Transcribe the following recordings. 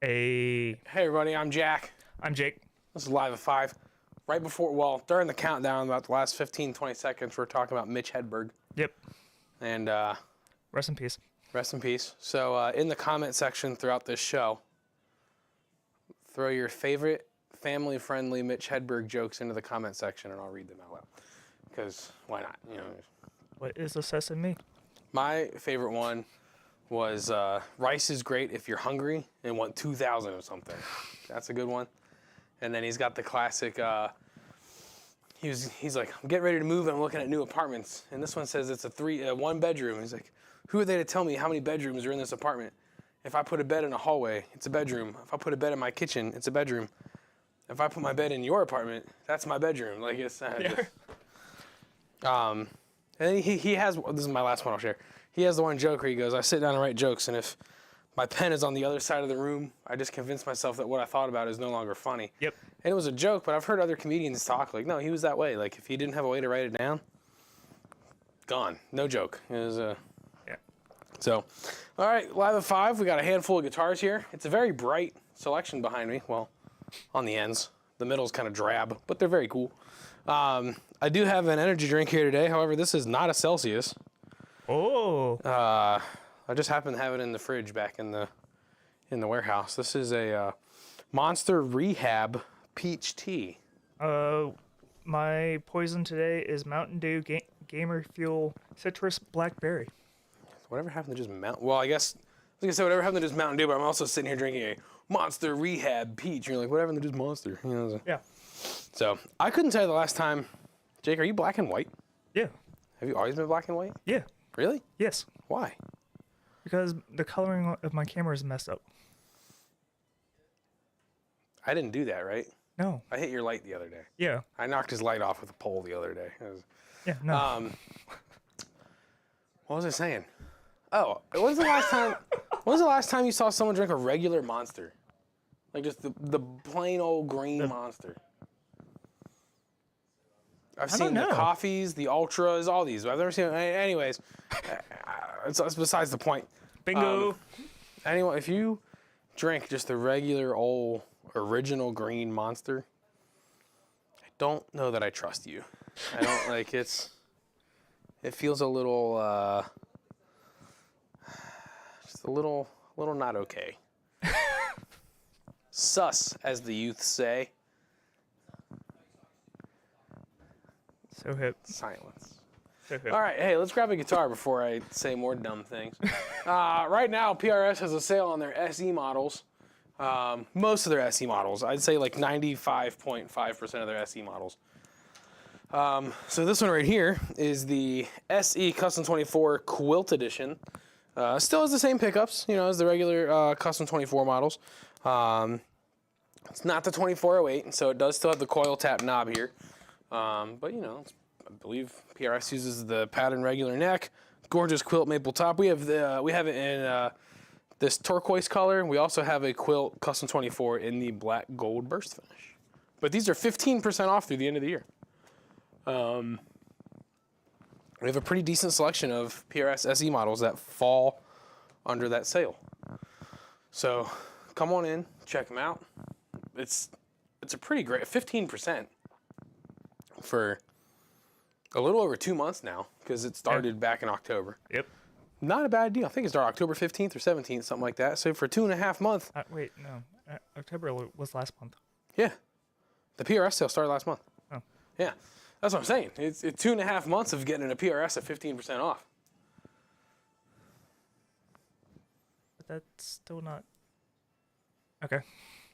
Hey, Hey everybody, I'm Jack. I'm Jake. This is Live at 5. Right before, during the countdown, about the last 15, 20 seconds, we're talking about Mitch Hedberg. Yep. And Rest in peace. rest in peace. So in the comment section throughout this show, throw your favorite family-friendly Mitch Hedberg jokes into the comment section and I'll read them out loud. Because why not? What is assessing me? My favorite one was rice is great if you're hungry and want 2,000 or something. That's a good one. And then he's got the classic, he's like, I'm getting ready to move and I'm looking at new apartments. And this one says it's a one bedroom. He's like, who are they to tell me how many bedrooms are in this apartment? If I put a bed in a hallway, it's a bedroom. If I put a bed in my kitchen, it's a bedroom. If I put my bed in your apartment, that's my bedroom. Like it's, and then he has, this is my last one I'll share. He has the one joke where he goes, I sit down and write jokes, and if my pen is on the other side of the room, I just convince myself that what I thought about is no longer funny. Yep. And it was a joke, but I've heard other comedians talk like, no, he was that way. Like if he didn't have a way to write it down, gone. No joke. It was Yeah. So, all right, Live at 5. We got a handful of guitars here. It's a very bright selection behind me. Well, on the ends. The middle's kind of drab, but they're very cool. I do have an energy drink here today. However, this is not a Celsius. Oh. I just happen to have it in the fridge back in the warehouse. This is a Monster Rehab Peach Tea. My poison today is Mountain Dew Gamer Fuel Citrus Blackberry. Whatever happened to just Well, I guess, like I said, whatever happened to just Mountain Dew, but I'm also sitting here drinking a Monster Rehab Peach. You're like, what happened to just Monster? Yeah. So, I couldn't tell you the last time. Jake, are you black and white? Yeah. Have you always been black and white? Yeah. Really? Yes. Why? Because the coloring of my camera is messed up. I didn't do that, right? No. I hit your light the other day. Yeah. I knocked his light off with a pole the other day. Yeah. No. What was I saying? Oh, when's the last time you saw someone drink a regular Monster? Like just the plain old green Monster. I've seen the know. coffees, the ultras, all these. I've never seen. Anyways, it's besides the point. Bingo. Anyway, if you drink just the regular old original green Monster, I don't know that I trust you. I don't like it's. It feels a little, just a little not okay. Sus, as the youth say. So hip. Silence. So hip. All right, hey, let's grab a guitar before I say more dumb things. Right now, PRS has a sale on their SE models. Most of their SE models. I'd say like 95.5% of their SE models. So this one right here is the SE Custom 24 Quilt Edition. Still has the same pickups, as the regular Custom 24 models. It's not the 2408, so it does still have the coil tap knob here. But I believe PRS uses the pattern regular neck, gorgeous quilt maple top. We have it in this turquoise color. We also have a quilt Custom 24 in the black gold burst finish. But these are 15% off through the end of the year. We have a pretty decent selection of PRS SE models that fall under that sale. So come on in, check them out. It's a pretty great 15% for a little over 2 months now because it started back in October. Yep. Not a bad deal. I think it started October 15th or 17th, something like that. So for 2.5 months. Wait, no. October was last month. Yeah. The PRS sale started last month. Oh. Yeah. That's what I'm saying. It's 2.5 months of getting a PRS at 15% off. But that's still not. Okay.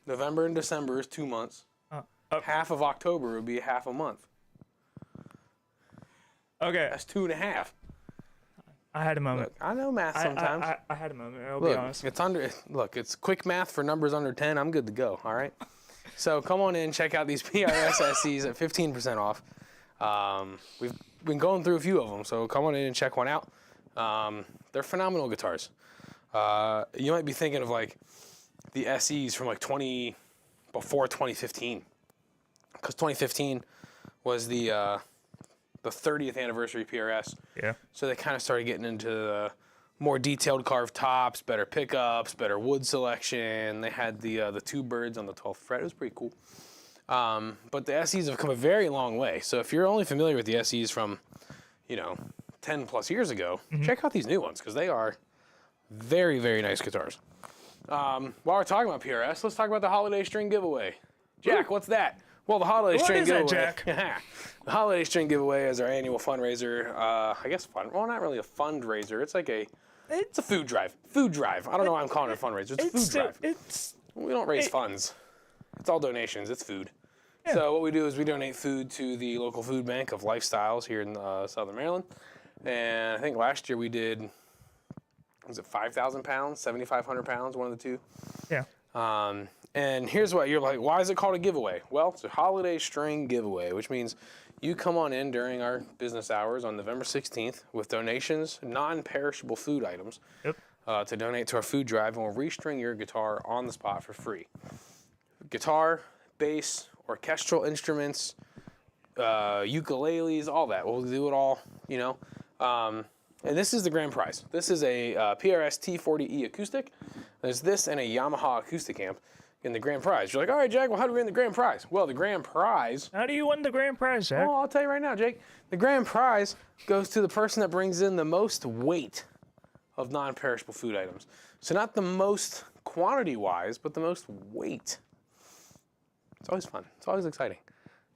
November and December is 2 months. Half of October would be half a month. Okay. That's 2.5. I had a moment. Look, I know math sometimes. I had a moment. I'll be honest. It's quick math for numbers under 10. I'm good to go. All right. So come on in, check out these PRS SEs at 15% off. We've been going through a few of them, so come on in and check one out. They're phenomenal guitars. You might be thinking of like the SEs from like before 2015, because 2015 was the 30th anniversary PRS. Yeah. So they kind of started getting into more detailed carved tops, better pickups, better wood selection. They had the two birds on the 12th fret. It was pretty cool. But the SEs have come a very long way. So if you're only familiar with the SEs from, 10 plus years ago, check out these new ones because they are very, very nice guitars. While we're talking about PRS, let's talk about the holiday string giveaway. Jack, what's that? Well, the holiday string giveaway. What is that, Jack? The holiday string giveaway is our annual fundraiser. I guess well, not really a fundraiser. It's like it's a food drive. Food drive. I don't know why I'm calling it a fundraiser. It's a food drive. We don't raise funds. It's all donations. It's food. Yeah. So what we do is we donate food to the local food bank of Lifestyles here in Southern Maryland. And I think last year we did, was it 5,000 pounds, 7,500 pounds, one of the two? Yeah. And here's what you're like, why is it called a giveaway? Well, it's a holiday string giveaway, which means you come on in during our business hours on November 16th with donations, non-perishable food items, to donate to our food drive, and we'll restring your guitar on the spot for free. Guitar, bass, orchestral instruments, ukuleles, all that. We'll do it all, And this is the grand prize. This is a PRS T40E acoustic. There's this and a Yamaha acoustic amp in the grand prize. You're like, all right, Jack, well, how do we win the grand prize? Well, the grand prize... How do you win the grand prize, Jack? Oh, I'll tell you right now, Jake. The grand prize goes to the person that brings in the most weight of non-perishable food items. So not the most quantity-wise, but the most weight. It's always fun. It's always exciting.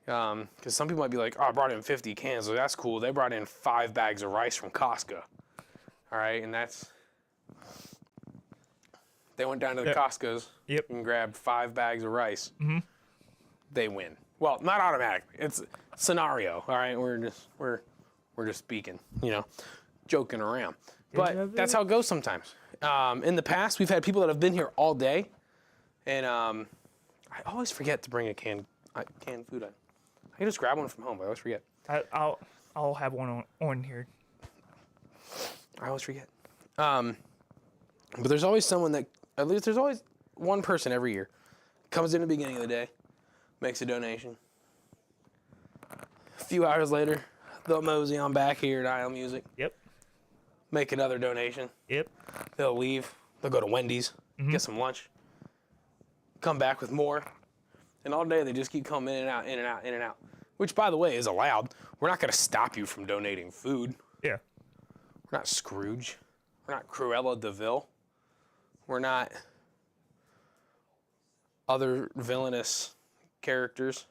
Because some people might be like, oh, I brought in 50 cans. So that's cool. They brought in 5 bags of rice from Costco. All right, and that's... They went down to the Costco's and grabbed 5 bags of rice. Mm-hmm. They win. Well, not automatically. It's scenario. All right, we're just speaking, joking around. But that's how it goes sometimes. In the past, we've had people that have been here all day, and I always forget to bring a canned food. I can just grab one from home, but I always forget. I'll have one on here. I always forget. But there's always someone that, at least there's always one person every year, comes in the beginning of the day, makes a donation. A few hours later, they'll mosey on back here at Isle Music. Yep. Make another donation. Yep. They'll leave. They'll go to Wendy's, get some lunch, come back with more. And all day they just keep coming in and out, in and out, in and out. Which, by the way, is allowed. We're not going to stop you from donating food. Yeah. We're not Scrooge. We're not Cruella de Vil. We're not other villainous characters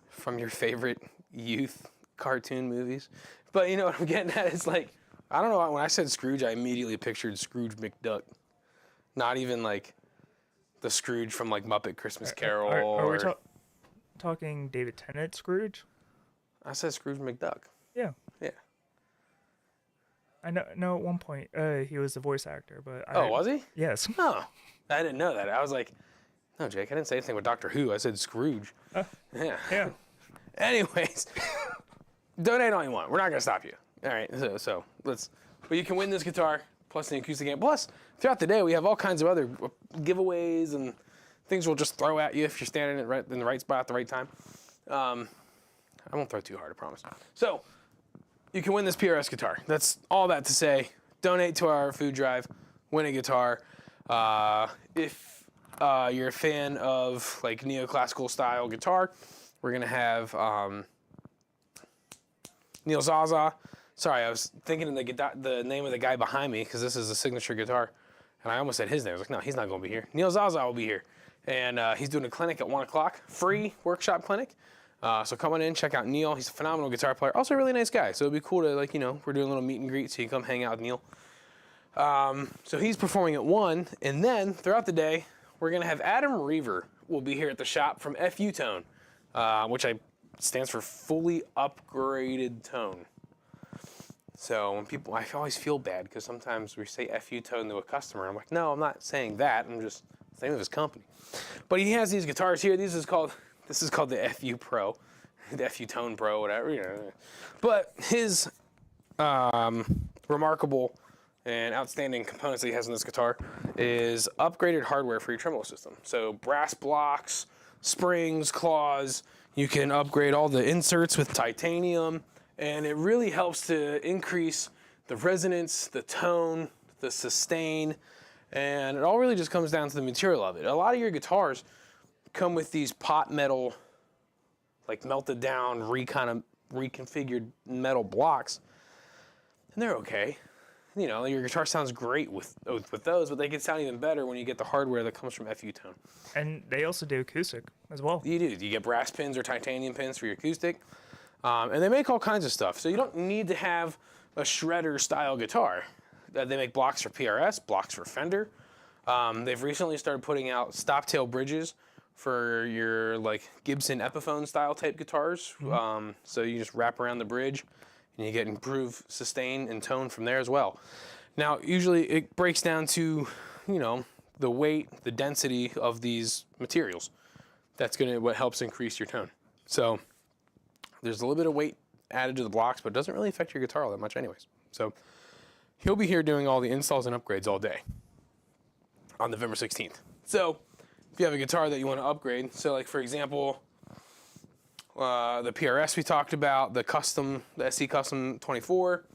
from your favorite youth cartoon movies. But you know what I'm getting at? It's like, I don't know, when I said Scrooge, I immediately pictured Scrooge McDuck. Not even like the Scrooge from like Muppet Christmas Carol. Are we talking David Tennant Scrooge? I said Scrooge McDuck. Yeah. Yeah. I know at one point he was a voice actor, but was he? Yes. Oh, I didn't know that. I was like, no, Jake, I didn't say anything with Doctor Who. I said Scrooge. Yeah. Yeah. Anyways, donate all you want. We're not gonna stop you. All right. So let's. But you can win this guitar plus the acoustic amp. Plus, throughout the day, we have all kinds of other giveaways and things we'll just throw at you if you're standing in the right spot at the right time. I won't throw too hard, I promise. So. You can win this PRS guitar. That's all that to say. Donate to our food drive. Win a guitar. If you're a fan of like neoclassical style guitar, we're gonna have Neil Zaza. Sorry, I was thinking the name of the guy behind me because this is a signature guitar, and I almost said his name. I was like, no, he's not gonna be here. Neil Zaza will be here, and he's doing a clinic at 1 o'clock, free workshop clinic. So come on in, check out Neil. He's a phenomenal guitar player. Also a really nice guy. So it'd be cool to, we're doing a little meet and greet, so you can come hang out with Neil. So he's performing at 1, and then throughout the day, we're going to have Adam Reaver will be here at the shop from FU Tone, which stands for Fully Upgraded Tone. So when people, I always feel bad because sometimes we say FU Tone to a customer. I'm like, no, I'm not saying that. I'm just, it's the name of his company. But he has these guitars here. This is called the FU Pro, the FU Tone Pro, whatever. But his remarkable and outstanding components that he has in this guitar is upgraded hardware for your tremolo system. So brass blocks, springs, claws. You can upgrade all the inserts with titanium, and it really helps to increase the resonance, the tone, the sustain, and it all really just comes down to the material of it. A lot of your guitars come with these pot metal, like melted down, kind of reconfigured metal blocks, and they're okay. You know, your guitar sounds great with those, but they can sound even better when you get the hardware that comes from FU Tone. And they also do acoustic as well. You do. You get brass pins or titanium pins for your acoustic, and they make all kinds of stuff. So you don't need to have a shredder style guitar. They make blocks for PRS, blocks for Fender. They've recently started putting out stop tail bridges for your like Gibson Epiphone style type guitars. So you just wrap around the bridge and you get improved sustain and tone from there as well. Now, usually it breaks down to, you know, the weight, the density of these materials. That's what helps increase your tone. So there's a little bit of weight added to the blocks, but it doesn't really affect your guitar all that much anyways. So he'll be here doing all the installs and upgrades all day on November 16th. So if you have a guitar that you want to upgrade, so like for example, the PRS we talked about, the SC Custom 24,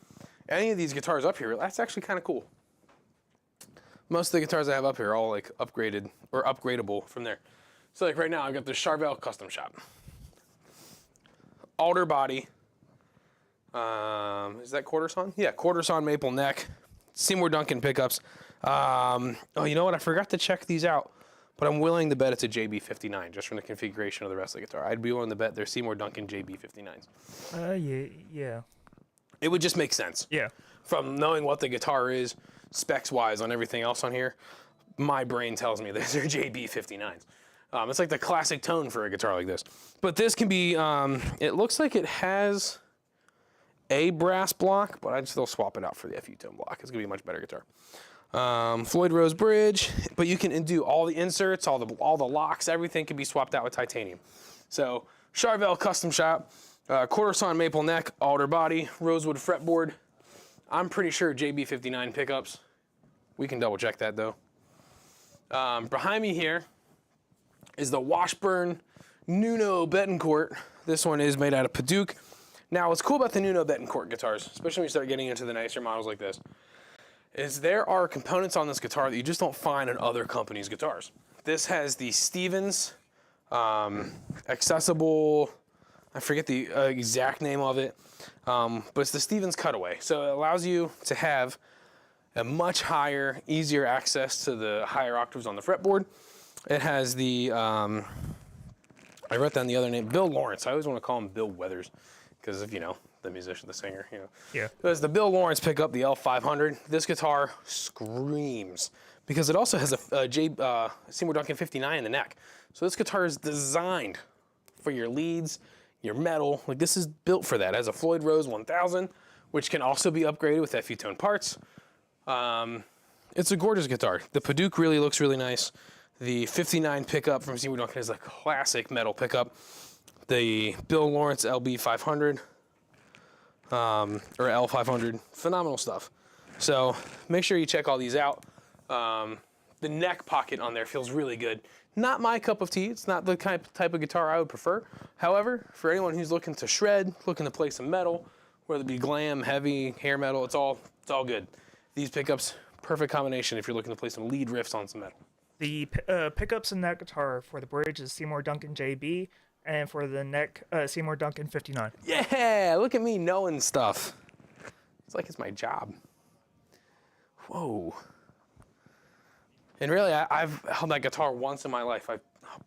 any of these guitars up here, that's actually kind of cool. Most of the guitars I have up here are all like upgraded or upgradable from there. So like right now I've got the Charvel Custom Shop. Alder body. Is that quarter sawn? Yeah, quarter sawn maple neck. Seymour Duncan pickups. Oh, you know what? I forgot to check these out. But I'm willing to bet it's a JB59 just from the configuration of the rest of the guitar. I'd be willing to bet they're Seymour Duncan JB59s. Yeah. It would just make sense. Yeah. From knowing what the guitar is, specs-wise on everything else on here, my brain tells me these are JB59s. It's like the classic tone for a guitar like this. But this can be, it looks like it has a brass block, but I'd still swap it out for the FU Tone block. It's going to be a much better guitar. Floyd Rose bridge, but you can do all the inserts, all the locks, everything can be swapped out with titanium. So Charvel Custom Shop, quarter sawn maple neck, alder body, rosewood fretboard. I'm pretty sure JB59 pickups. We can double check that though. Behind me here is the Washburn Nuno Betancourt. This one is made out of Paduke. Now what's cool about the Nuno Betancourt guitars, especially when you start getting into the nicer models like this, is there are components on this guitar that you just don't find in other companies' guitars. This has the Stevens accessible, I forget the exact name of it, but it's the Stevens Cutaway. So it allows you to have a much higher, easier access to the higher octaves on the fretboard. It has the, I wrote down the other name, Bill Lawrence. I always want to call him Bill Weathers because of, you know, the musician, the singer, you know. Yeah. There's the Bill Lawrence pickup, the L500. This guitar screams because it also has a Seymour Duncan 59 in the neck. So this guitar is designed for your leads, your metal. Like this is built for that. It has a Floyd Rose 1000, which can also be upgraded with FU Tone parts. It's a gorgeous guitar. The Paduke really looks really nice. The 59 pickup from Seymour Duncan is a classic metal pickup. The Bill Lawrence LB500. Or L500, phenomenal stuff. So make sure you check all these out. The neck pocket on there feels really good. Not my cup of tea. It's not the type of guitar I would prefer. However, for anyone who's looking to shred, looking to play some metal, whether it be glam, heavy, hair metal, it's all good. These pickups, perfect combination if you're looking to play some lead riffs on some metal. The pickups in that guitar for the bridge is Seymour Duncan JB, and for the neck, Seymour Duncan 59. Yeah, look at me knowing stuff. It's like it's my job. Whoa. And really, I've held that guitar once in my life. I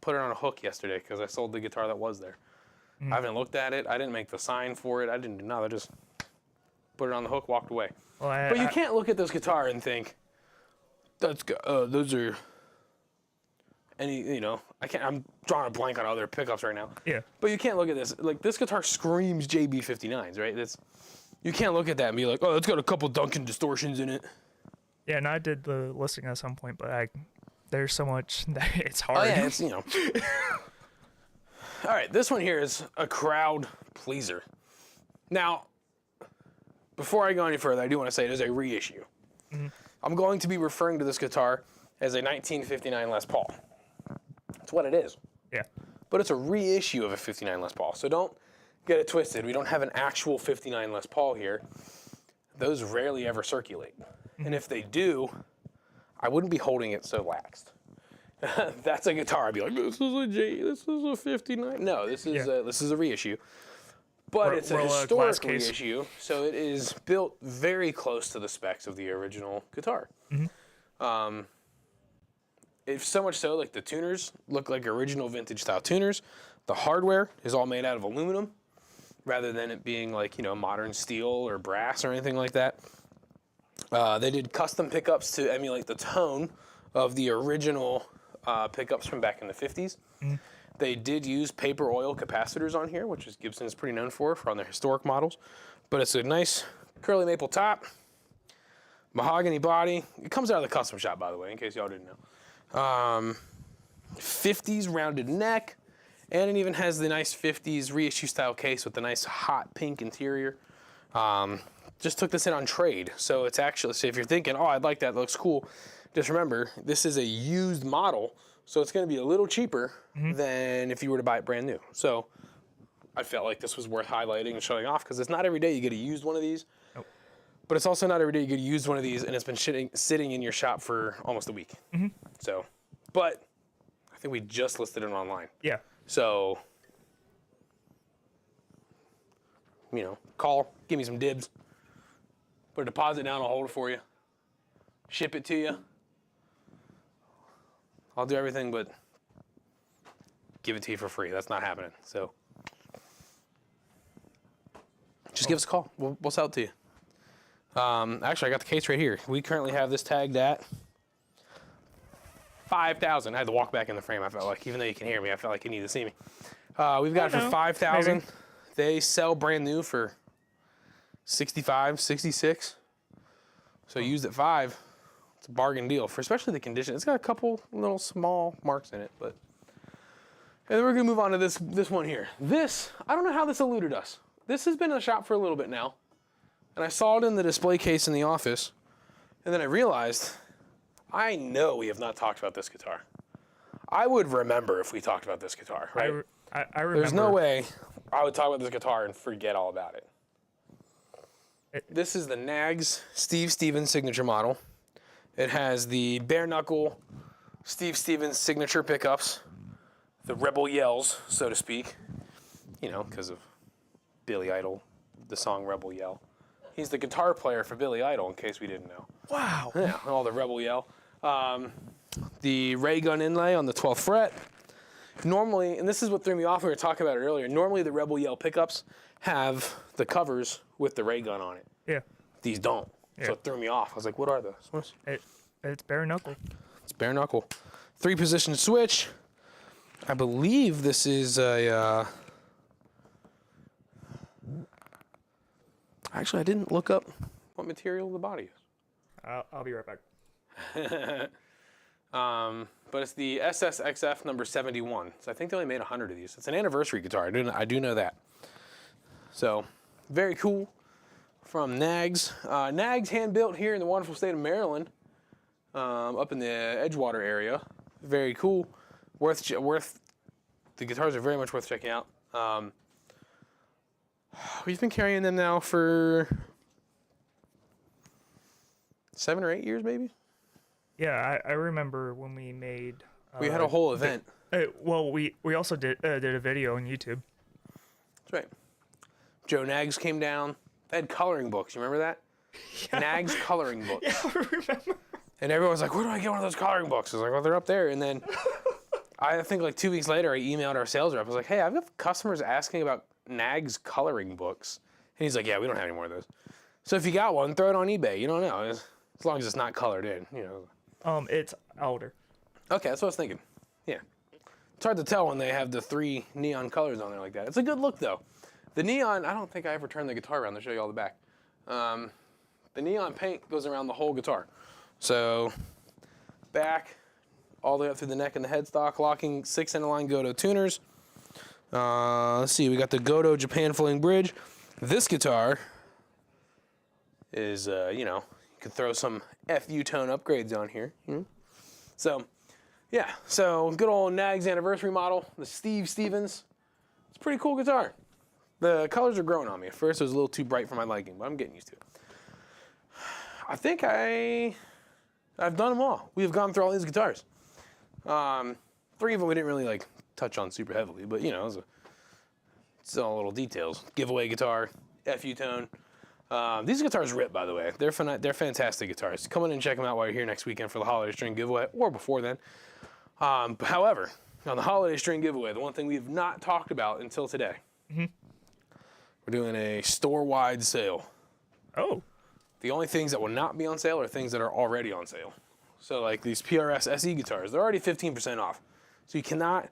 put it on a hook yesterday because I sold the guitar that was there. I haven't looked at it. I didn't make the sign for it. I didn't do nothing. I just put it on the hook, walked away. Well, But you can't look at this guitar and think, those are any, you know, I'm drawing a blank on other pickups right now. Yeah. But you can't look at this. Like, this guitar screams JB59s, right? You can't look at that and be like, oh, it's got a couple Duncan distortions in it. Yeah, and I did the listing at some point, but there's so much that it's hard. Oh, yeah, it's, you know. All right, this one here is a crowd pleaser. Now, before I go any further, I do want to say it is a reissue. Mm-hmm. I'm going to be referring to this guitar as a 1959 Les Paul. That's what it is. Yeah. But it's a reissue of a 59 Les Paul, so don't get it twisted. We don't have an actual 59 Les Paul here. those rarely ever circulate. And if they do, I wouldn't be holding it so laxed. That's a guitar. I'd be like, this is a 59. No, this is a reissue. But it's a Rolla glass historic case. reissue, so it is built very close to the specs of the original guitar. It's so much so, like the tuners look like original vintage style tuners. The hardware is all made out of aluminum, rather than it being like, modern steel or brass or anything like that. They did custom pickups to emulate the tone of the original pickups from back in the 50s. They did use paper oil capacitors on here, which is Gibson is pretty known for on their historic models. But it's a nice curly maple top, mahogany body. It comes out of the custom shop, by the way, in case y'all didn't know. 50s rounded neck, and it even has the nice 50s reissue style case with the nice hot pink interior. Just took this in on trade, so it's actually, so if you're thinking, oh, I'd like that, looks cool, just remember, this is a used model, so it's going to be a little cheaper than if you were to buy it brand new. So I felt like this was worth highlighting and showing off, because it's not every day you get to use one of these. Nope. But it's also not every day you get to use one of these, and it's been sitting in your shop for almost a week. So, but I think we just listed it online. Yeah. So, call, give me some dibs. Put a deposit down, I'll hold it for you. Ship it to you. I'll do everything but give it to you for free. That's not happening. So, just give us a call. We'll sell it to you. Actually, I got the case right here. We currently have this tagged at $5,000. I had to walk back in the frame. I felt like, even though you can hear me, I felt like you need to see me. We've got it for $5,000. They sell brand new for $65, $66. So used at $5, it's a bargain deal for especially the condition. It's got a couple little small marks in it, but. And then we're gonna move on to this one here. This, I don't know how this eluded us. This has been in the shop for a little bit now. And I saw it in the display case in the office. And then I realized, I know we have not talked about this guitar. I would remember if we talked about this guitar, right? I remember. There's no way I would talk about this guitar and forget all about it. This is the Nags Steve Stevens signature model. It has the bare knuckle Steve Stevens signature pickups, the rebel yells, so to speak, because of Billy Idol, the song Rebel Yell. He's the guitar player for Billy Idol, in case we didn't know. Wow. Yeah, all the Rebel Yell. The ray gun inlay on the 12th fret. Normally, and this is what threw me off when we were talking about it earlier, normally the Rebel Yell pickups have the covers with the ray gun on it. Yeah. These don't. Yeah. So it threw me off. I was like, what are those? It's bare knuckle. It's bare knuckle. 3-position switch. I believe this is a... Actually, I didn't look up what material the body is. I'll be right back. But it's the SSXF number 71. So I think they only made 100 of these. It's an anniversary guitar. I do know that. So very cool from Nags. Nags hand built here in the wonderful state of Maryland, up in the Edgewater area. Very cool. The guitars are very much worth checking out. We've been carrying them now for 7 or 8 years, maybe. Yeah, I remember when we made. We had a whole event. Well, we also did a video on YouTube. That's right. Joe Nags came down. They had coloring books. You remember that? Yeah. Nags coloring books. Yeah, I remember. And everyone's like, where do I get one of those coloring books? I was like, well, they're up there. And then I think like 2 weeks later, I emailed our sales rep. I was like, hey, I've got customers asking about Nags coloring books. And he's like, yeah, we don't have any more of those. So if you got one, throw it on eBay. You don't know. As long as it's not colored in, It's older. Okay, that's what I was thinking. Yeah. It's hard to tell when they have the 3 neon colors on there like that. It's a good look, though. The neon, I don't think I ever turned the guitar around to show you all the back. The neon paint goes around the whole guitar. So, back, all the way up through the neck and the headstock, locking 6-in-line Goto tuners. Let's see, we got the Goto Japan Fling Bridge. This guitar is, you could throw some FU tone upgrades on here. So, yeah, so good old Nags anniversary model, the Steve Stevens. It's a pretty cool guitar. The colors are growing on me. At first, it was a little too bright for my liking, but I'm getting used to it. I think I've done them all. We have gone through all these guitars. 3 of them we didn't really like touch on super heavily, but you know, it's all little details. Giveaway guitar, FU tone. These guitars rip, by the way. They're fantastic guitars. Come in and check them out while you're here next weekend for the holiday string giveaway, or before then. However, on the holiday string giveaway, the one thing we have not talked about until today, we're doing a store-wide sale. Oh. The only things that will not be on sale are things that are already on sale. So like these PRS SE guitars, they're already 15% off. So you cannot,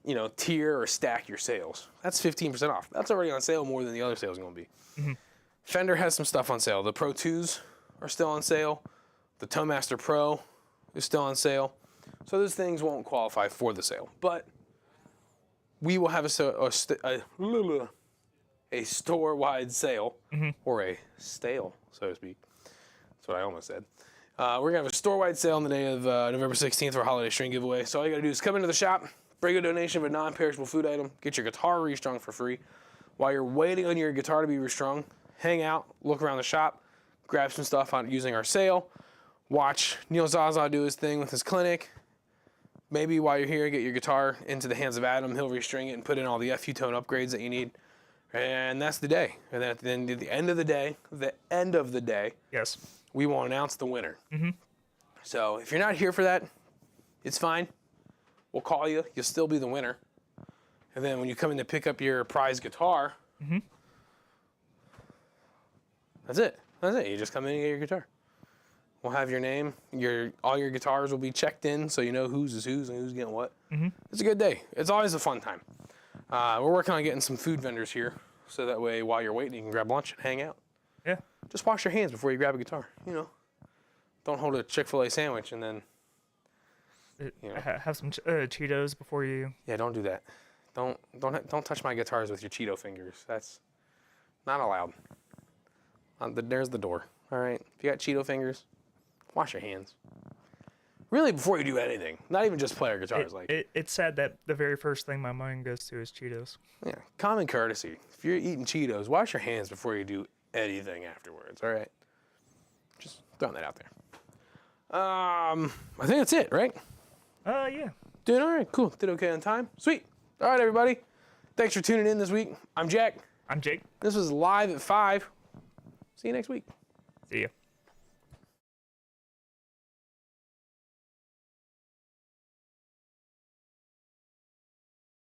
you know, tier or stack your sales. That's 15% off. That's already on sale more than the other sales are going to be. Fender has some stuff on sale. The Pro 2s are still on sale. The Toemaster Pro is still on sale. So those things won't qualify for the sale. But we will have a store-wide sale, or a stale, so to speak. That's what I almost said. We're going to have a store-wide sale on the day of November 16th for our holiday string giveaway. So all you got to do is come into the shop, bring a donation of a non-perishable food item, get your guitar restrung for free. While you're waiting on your guitar to be restrung, hang out, look around the shop, grab some stuff on using our sale, watch Neil Zaza do his thing with his clinic. Maybe while you're here, get your guitar into the hands of Adam. He'll restring it and put in all the FU tone upgrades that you need. And that's the day. And then at the end of the day, Yes. we will announce the winner. So if you're not here for that, it's fine. We'll call you. You'll still be the winner. And then when you come in to pick up your prize guitar, that's it. That's it. You just come in and get your guitar. We'll have your name. All your guitars will be checked in, so you know whose is whose and who's getting what. It's a good day. It's always a fun time. We're working on getting some food vendors here, so that way while you're waiting, you can grab lunch and hang out. Yeah. Just wash your hands before you grab a guitar. You know, don't hold a Chick-fil-A sandwich and then. Have some Cheetos before you. Yeah, don't do that. Don't touch my guitars with your Cheeto fingers. That's not allowed. There's the door. All right. If you got Cheeto fingers, wash your hands. Really, before you do anything, not even just play our guitars. It's sad that the very first thing my mind goes to is Cheetos. Yeah, common courtesy. If you're eating Cheetos, wash your hands before you do anything afterwards. All right. Just throwing that out there. I think that's it, right? Yeah. Doing all right. Cool. Did okay on time. Sweet. All right, everybody. Thanks for tuning in this week. I'm Jack. I'm Jake. This was live at 5. See you next week. See ya.